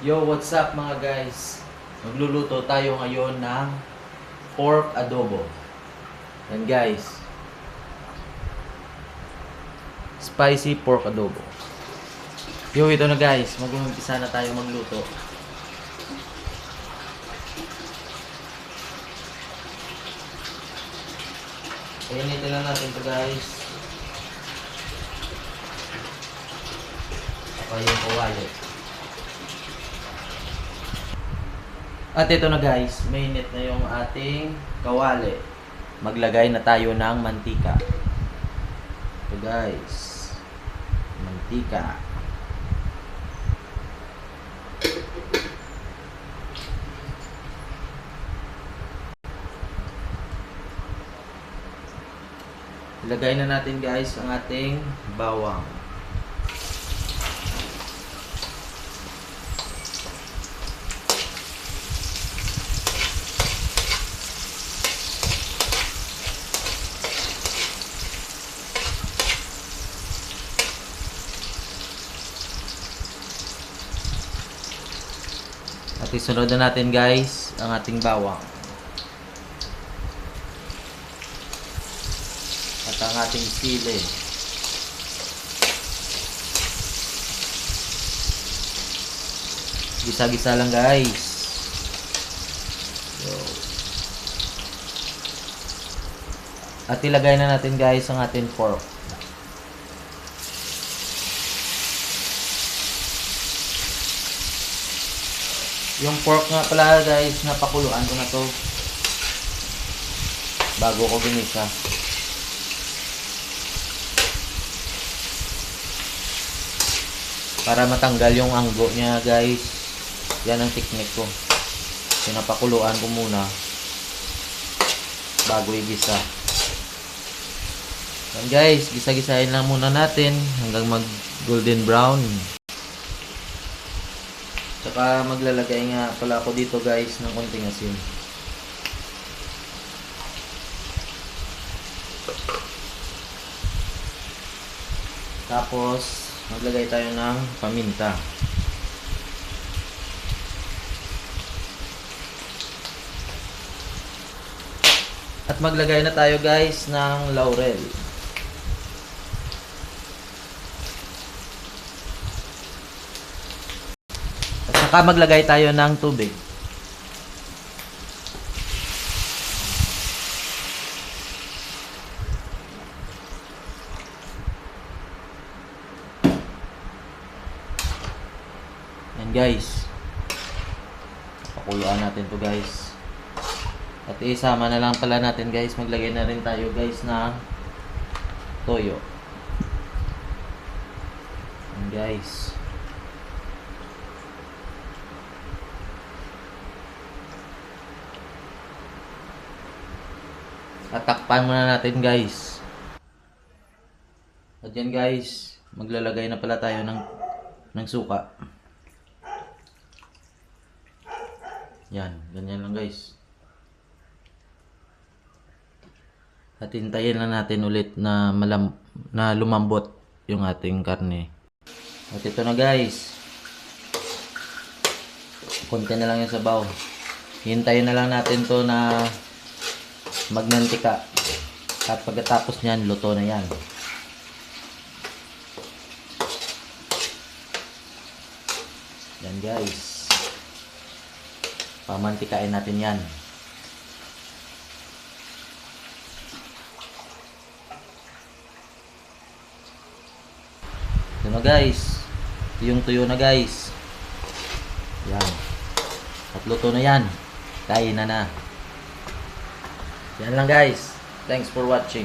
Yo, what's up mga guys? Magluluto tayo ngayon ng pork adobo. Yan guys. Spicy pork adobo. Yo, ito na guys. Mag-umpisa na tayo magluto. Painitin lang natin ito guys. Saka yung kawali. At ito na guys, mainit na yung ating kawali. Maglagay na tayo ng mantika. Ito guys, mantika. Ilagay na natin guys ang ating bawang. At isunod na natin guys ang ating bawang. At ang ating sili. Gisa-gisa lang guys. So, at ilagay na natin guys ang ating pork. Yung pork nga pala guys, napakuluan ko na to bago ko ginisa. Para matanggal yung anggo niya guys. Yan ang technique ko. Pinapakuluan ko muna bago igisa. Yan guys, gisa-gisahin lang muna natin hanggang mag golden brown. Saka maglalagay nga pala ako dito guys ng konting asin. Tapos maglagay tayo ng paminta. At maglagay na tayo guys ng laurel. Saka maglagay tayo ng tubig. Yan guys. Pakuluan natin to guys. At isama na lang pala natin guys. Maglagay na rin tayo guys ng toyo. Yan guys. At takpan muna natin guys. At yan guys, maglalagay na pala tayo ng suka. Yan, ganyan lang guys. At hintayin lang natin ulit na lumambot yung ating karne. At ito na guys. Konti na lang yung sabaw. Hintayin na lang natin to na magmantika. At pagkatapos nyan, luto na yan. Yan guys. Pamantikain natin yan. Ito na guys. Yung tuyo na guys. Yan. At luto na yan. Kain na na. Yan lang guys. Thanks for watching.